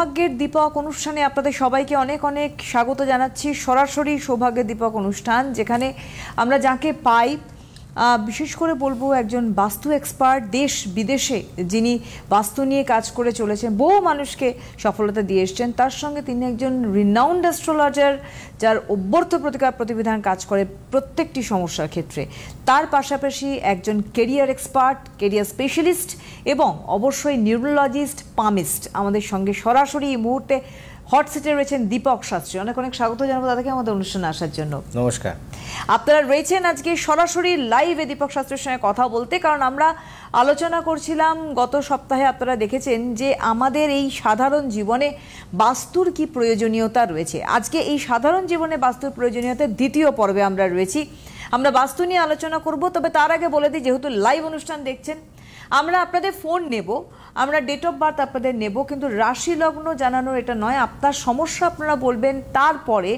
সৌভাগ্যের দীপক অনুষ্ঠানে আপনাদের সবাইকে অনেক অনেক স্বাগত জানাচ্ছি। সরাসরি সৌভাগ্যের দীপক অনুষ্ঠান, যেখানে আমরা যাকে পাই বিশেষ করে বলবো একজন বাস্তু এক্সপার্ট, দেশ বিদেশে যিনি বাস্তু নিয়ে কাজ করে চলেছেন, বহু মানুষকে সফলতা দিয়ে এসছেন। তার সঙ্গে তিনি একজন রিনাউন্ড অ্যাস্ট্রোলজার, যার অভ্যর্থ প্রতিকার প্রতিবিধান কাজ করে প্রত্যেকটি সমস্যার ক্ষেত্রে। তার পাশাপাশি একজন কেরিয়ার এক্সপার্ট, কেরিয়ার স্পেশালিস্ট এবং অবশ্যই নিউরোলজিস্ট, পামিস্ট। আমাদের সঙ্গে সরাসরি এই মুহূর্তে হট সিটে রয়েছেন দীপক শাস্ত্রী। অনেক অনেক স্বাগত জানাবো দাদাকে আমাদের অনুষ্ঠানে আসার জন্য। নমস্কার। আপনারা রয়েছেন আজকে সরাসরি লাইভে দীপক শাস্ত্রীর সঙ্গে কথা বলতে, কারণ আমরা আলোচনা করছিলাম গত সপ্তাহে, আপনারা দেখেছেন যে আমাদের এই সাধারণ জীবনে বাস্তুর কি প্রয়োজনীয়তা রয়েছে। আজকে এই সাধারণ জীবনে বাস্তুর প্রয়োজনীয়তার দ্বিতীয় পর্বে আমরা রয়েছি। আমরা বাস্তু নিয়ে আলোচনা করব, তবে তার আগে বলে দিই, যেহেতু লাইভ অনুষ্ঠান দেখছেন, আমরা আপনাদের ফোন নেব, আমরা ডেট অফ বার্থ আপনাদের নেব, কিন্তু রাশি লগ্ন জানানোর এটা নয়। আপনার সমস্যা আপনারা বলবেন, তারপরে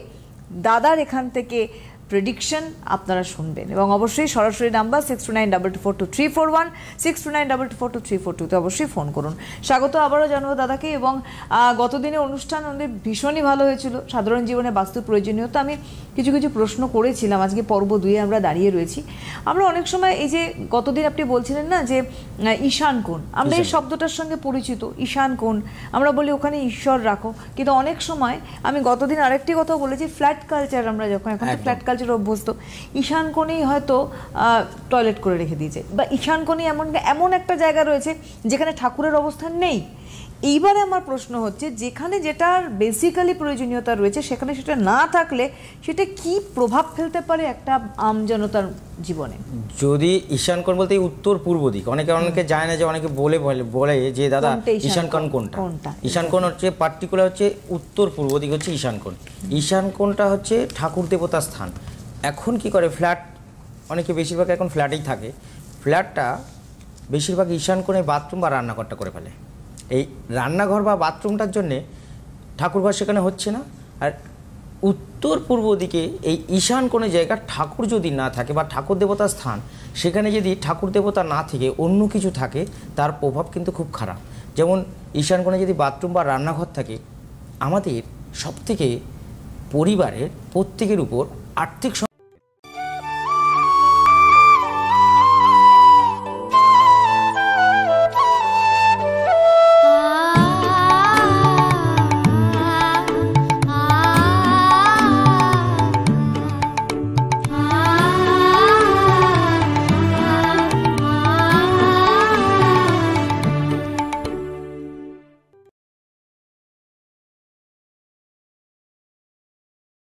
দাদার এখান থেকে প্রেডিকশন আপনারা শুনবেন। এবং অবশ্যই সরাসরি নাম্বার 6292242341, 6292242342 অবশ্যই ফোন করুন। স্বাগত আবারও জানাবো দাদাকে। এবং গতদিনের অনুষ্ঠান আমাদের ভীষণই ভালো হয়েছিল, সাধারণ জীবনে বাস্তু প্রয়োজনীয়তা। আমি কিছু কিছু প্রশ্ন করেছিলাম, আজকে পর্ব 2-এ আমরা দাঁড়িয়ে রয়েছি। আমরা অনেক সময় এই যে গতদিন আপনি বলছিলেন না যে ঈশান কোণ, আমরা এই শব্দটার সঙ্গে পরিচিত। ঈশান কোণ আমরা বলি ওখানে ঈশ্বর রাখো, কিন্তু অনেক সময় আমি গতদিন আরেকটি কথা বলেছি, ফ্ল্যাট কালচার, আমরা যখন এখন ফ্ল্যাট কালচার অভ্যস্ত, ঈশান কোণেই হয়তো টয়লেট করে রেখে দিয়েছে, বা ঈশান কোণে এমন একটা জায়গা রয়েছে যেখানে ঠাকুরের অবস্থান নেই। এইবারে আমার প্রশ্ন হচ্ছে, যেখানে যেটার বেসিক্যালি প্রয়োজনীয়তা রয়েছে সেখানে সেটা না থাকলে সেটা কি প্রভাব ফেলতে পারে একটা আমজনতার জীবনে? যদি ঈশান কোণ বলতে উত্তর পূর্ব দিক, অনেকে জানে না, যে অনেকে বলে যে দাদা ঈশান কোণ কোনটা। ঈশান কোণ হচ্ছে পার্টিকুলার হচ্ছে উত্তর পূর্ব দিক হচ্ছে ঈশান কোণ। ঈশান কোণটা হচ্ছে ঠাকুর দেবতার স্থান। এখন কি করে, ফ্ল্যাট অনেকে বেশিরভাগ এখন ফ্ল্যাটেই থাকে, ফ্ল্যাটটা বেশিরভাগ ঈশান কোণে বাথরুম বা রান্নাঘরটা করে ফেলে। এই রান্নাঘর বা বাথরুমটার জন্যে ঠাকুরঘর সেখানে হচ্ছে না। আর উত্তর পূর্ব দিকে এই ঈশান কোণে জায়গা ঠাকুর যদি না থাকে বা ঠাকুর দেবতার স্থান, সেখানে যদি ঠাকুর দেবতা না থেকে অন্য কিছু থাকে, তার প্রভাব কিন্তু খুব খারাপ। যেমন ঈশান কোণে যদি বাথরুম বা রান্নাঘর থাকে, আমাদের সবথেকে পরিবারের প্রত্যেকের উপর আর্থিক